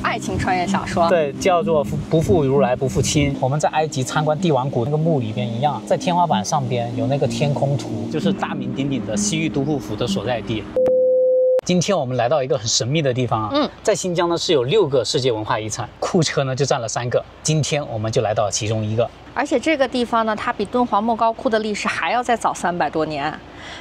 爱情穿越小说。对，叫做不负如来不负卿。我们在埃及参观帝王谷那个墓里边一样，在天花板上边有那个天空图，就是大名鼎鼎的西域都护府的所在地。今天我们来到一个很神秘的地方啊，在新疆呢是有6个世界文化遗产，库车呢就占了3个，今天我们就来到其中一个。而且这个地方呢，它比敦煌莫高窟的历史还要再早300多年。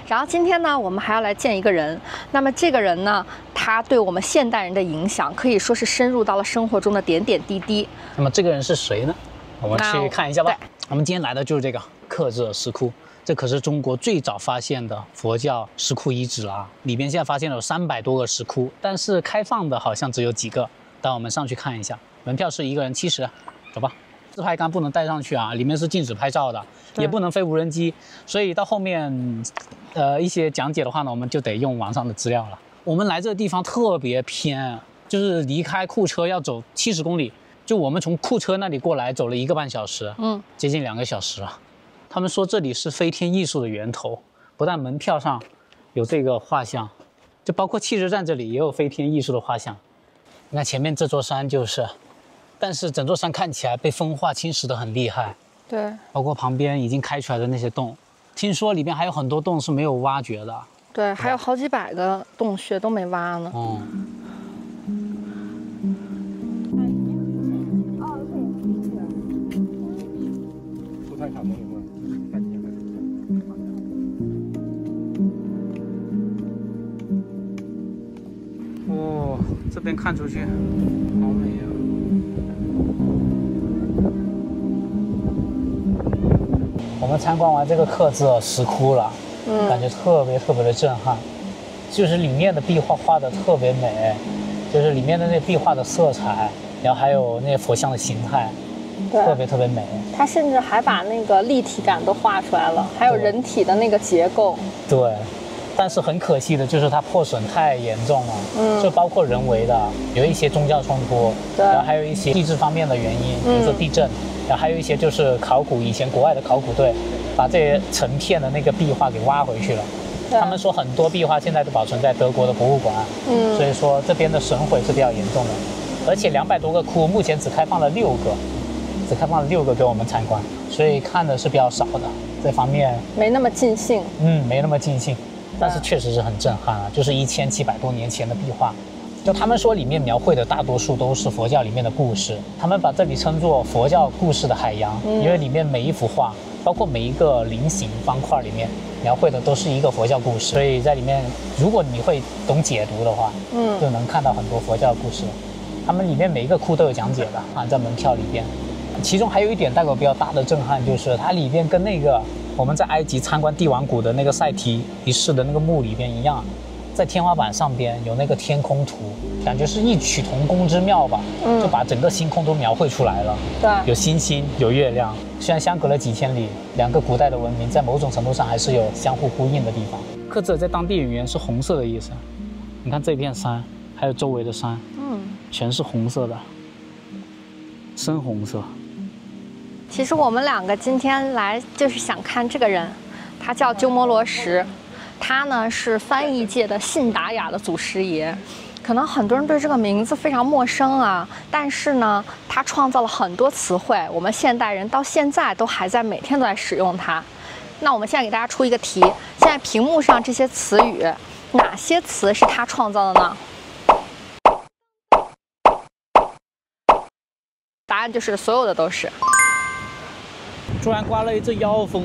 然后今天呢，我们还要来见一个人。那么这个人呢，他对我们现代人的影响可以说是深入到了生活中的点点滴滴。那么这个人是谁呢？我们去看一下吧。我们今天来的就是这个克孜尔石窟。这可是中国最早发现的佛教石窟遗址啊！里边现在发现了有300多个石窟，但是开放的好像只有几个。带我们上去看一下，门票是1个人70，走吧。自拍杆不能带上去啊，里面是禁止拍照的，也不能飞无人机，所以到后面，一些讲解的话呢，我们就得用网上的资料了。我们来这个地方特别偏，就是离开库车要走70公里，就我们从库车那里过来走了1个半小时，接近2个小时了。他们说这里是飞天艺术的源头，不但门票上有这个画像，就包括汽车站这里也有飞天艺术的画像。你看前面这座山就是，但是整座山看起来被风化侵蚀得很厉害。对，包括旁边已经开出来的那些洞，听说里边还有很多洞是没有挖掘的。对，还有好几百个洞穴都没挖呢。哦，这边看出去好美啊！我们参观完这个克孜尔石窟了，感觉特别的震撼，就是里面的壁画画的特别美，就是里面的那壁画的色彩，然后还有那些佛像的形态，特别美。它甚至还把那个立体感都画出来了，还有人体的那个结构。对。但是很可惜的就是它破损太严重了，就包括人为的，有一些宗教冲突，然后还有一些地质方面的原因，比如说地震，然后还有一些就是考古，以前国外的考古队把这些成片的那个壁画给挖回去了。他们说很多壁画现在都保存在德国的博物馆，所以说这边的损毁是比较严重的。而且200多个窟，目前只开放了6个给我们参观，所以看的是比较少的，这方面没那么尽兴。没那么尽兴。但是确实是很震撼啊，就是1700多年前的壁画，就他们说里面描绘的大多数都是佛教里面的故事，他们把这里称作佛教故事的海洋，因为里面每一幅画，包括每一个菱形方块里面描绘的都是一个佛教故事，所以在里面如果你会懂解读的话，就能看到很多佛教故事。他们里面每一个窟都有讲解的啊，在门票里边。其中还有一点带给我比较大的震撼，就是它里边跟那个我们在埃及参观帝王谷的那个塞提一世的那个墓里边一样，在天花板上边有那个天空图，感觉是异曲同工之妙吧，就把整个星空都描绘出来了。对，有星星，有月亮，虽然相隔了几千里，2个古代的文明在某种程度上还是有相互呼应的地方。克孜尔在当地语言是红色的意思，你看这片山，还有周围的山，全是红色的，深红色。其实我们2个今天来就是想看这个人，他叫鸠摩罗什，他呢是翻译界的信达雅的祖师爷。可能很多人对这个名字非常陌生啊，但是呢，他创造了很多词汇，我们现代人到现在都还在每天都在使用它。那我们现在给大家出一个题，现在屏幕上这些词语，哪些词是他创造的呢？答案就是所有的都是。突然刮了一阵妖风。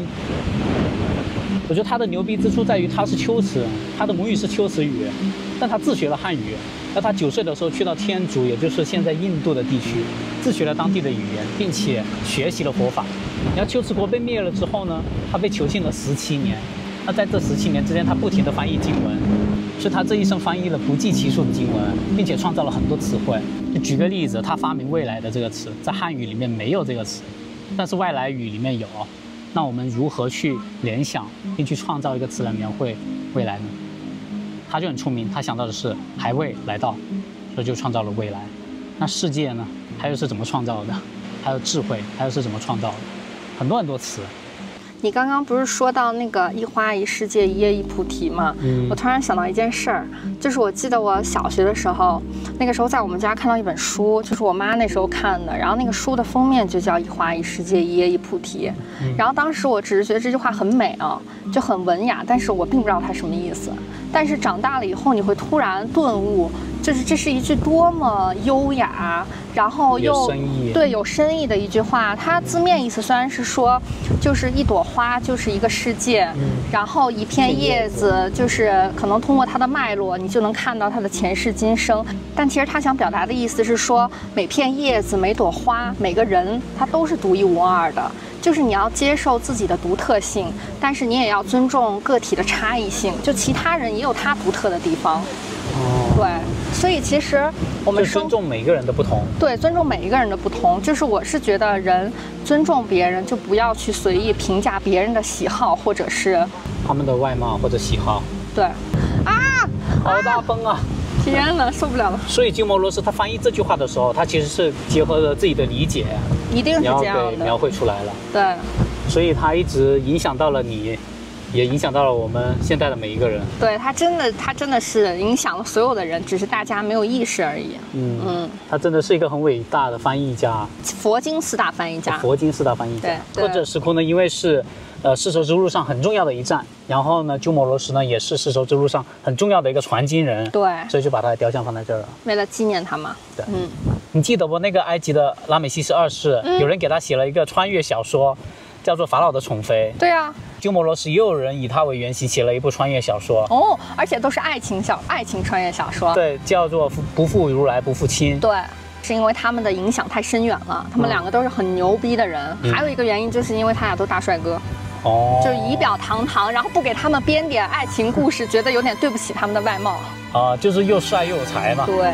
我觉得他的牛逼之处在于他是秋词，他的母语是秋词语，但他自学了汉语。那他9岁的时候去到天竺，也就是现在印度的地区，自学了当地的语言，并且学习了佛法。然后龟兹国被灭了之后呢，他被囚禁了17年。那在这17年之间，他不停地翻译经文，所以他这一生翻译了不计其数的经文，并且创造了很多词汇。就举个例子，他发明未来的这个词，在汉语里面没有这个词，但是外来语里面有。那我们如何去联想并去创造一个词来描绘未来呢？他就很聪明，他想到的是还未来到，所以就创造了未来。那世界呢？它又是怎么创造的？还有智慧，它又是怎么创造的？很多词。你刚刚不是说到那个一花一世界一叶一菩提吗？我突然想到一件事儿，就是我记得我小学的时候，那个时候在我们家看到一本书，就是我妈那时候看的，然后那个书的封面就叫一花一世界一叶一菩提，然后当时我只是觉得这句话很美啊，就很文雅，但是我并不知道它什么意思。但是长大了以后，你会突然顿悟，就是这是一句多么优雅，然后又有深意的一句话。它字面意思虽然是说，就是一朵花就是一个世界，然后一片叶子就是可能通过它的脉络，你就能看到它的前世今生。但其实他想表达的意思是说，每片叶子、每朵花、每个人，它都是独一无二的。就是你要接受自己的独特性，但是你也要尊重个体的差异性，就其他人也有他独特的地方。对，所以其实我们尊重每个人的不同。对，尊重每一个人的不同，就是我是觉得人尊重别人，就不要去随意评价别人的喜好或者是他们的外貌或者喜好。对，好大风啊！天哪，受不了了。所以鸠摩罗什他翻译这句话的时候，他其实是结合了自己的理解，一定是这样的，描绘出来了。对，所以他一直影响到了你，也影响到了我们现在的每一个人。对，他真的是影响了所有的人，只是大家没有意识而已。他真的是一个很伟大的翻译家，佛经四大翻译家。对，克孜石窟呢，因为是丝绸之路上很重要的一站，然后呢，鸠摩罗什呢也是丝绸之路上很重要的一个传经人，对，所以就把他的雕像放在这儿了，为了纪念他嘛。对，你记得不？那个埃及的拉美西斯二世，有人给他写了一个穿越小说，叫做《法老的宠妃》。对啊，鸠摩罗什也有人以他为原型写了一部穿越小说。哦，而且都是爱情穿越小说。对，叫做《不负如来不负卿》。对。是因为他们的影响太深远了，他们两个都是很牛逼的人。还有一个原因就是因为他俩都大帅哥，就仪表堂堂，然后不给他们编点爱情故事，觉得有点对不起他们的外貌。就是又帅又有才嘛。对。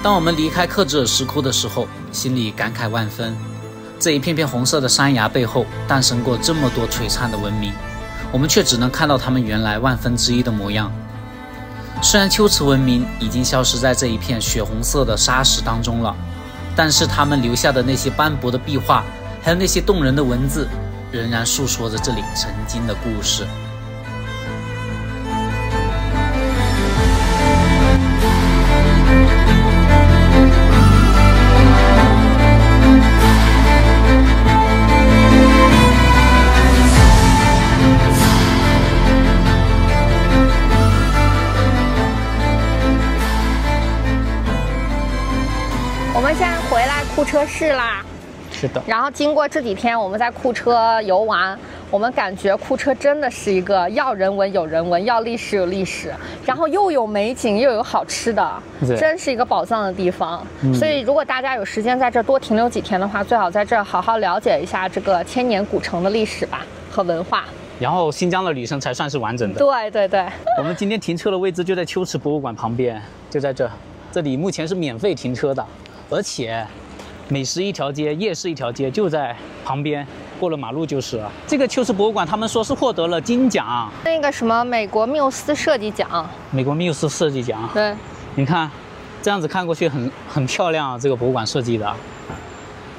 当我们离开克孜尔石窟的时候，心里感慨万分。这一片片红色的山崖背后，诞生过这么多璀璨的文明，我们却只能看到它们原来1/1000的模样。虽然龟兹文明已经消失在这一片血红色的沙石当中了，但是他们留下的那些斑驳的壁画，还有那些动人的文字，仍然诉说着这里曾经的故事。我们现在回来库车市啦，是的。然后经过这几天我们在库车游玩，我们感觉库车真的是一个要人文有人文，要历史有历史，然后又有美景又有好吃的，真是一个宝藏的地方。所以如果大家有时间在这多停留几天的话，最好在这好好了解一下这个千年古城的历史吧和文化。然后新疆的旅程才算是完整的。对对对。我们今天停车的位置就在龟兹博物馆旁边，就在这。这里目前是免费停车的。而且，美食一条街，夜市一条街，就在旁边，过了马路就是了。这个龟兹博物馆，他们说是获得了金奖，那个什么美国缪斯设计奖。美国缪斯设计奖。对，你看，这样子看过去很漂亮啊，这个博物馆设计的。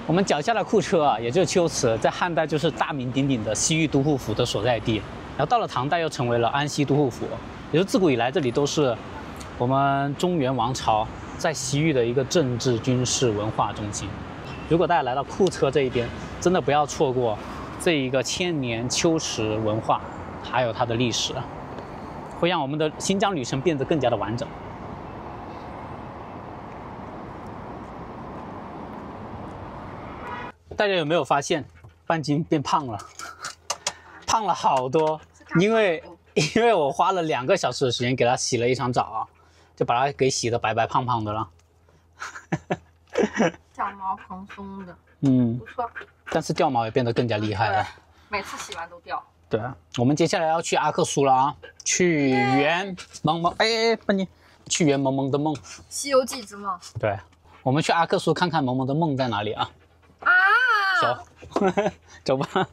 我们脚下的库车啊，也就是龟兹，在汉代就是大名鼎鼎的西域都护府的所在地，然后到了唐代又成为了安西都护府，也就自古以来这里都是我们中原王朝在西域的一个政治、军事、文化中心。如果大家来到库车这一边，真的不要错过这一个千年龟兹文化，还有它的历史，会让我们的新疆旅程变得更加的完整。大家有没有发现，半斤变胖了，胖了好多？因为我花了2个小时的时间给它洗了一场澡。就把它给洗得白白胖胖的了，掉毛蓬松的，不错。但是掉毛也变得更加厉害了，每次洗完都掉。对啊，我们接下来要去阿克苏了啊，去圆萌萌，不你去圆萌萌的梦，《西游记之梦》。对，我们去阿克苏看看萌萌的梦在哪里啊？走，走吧。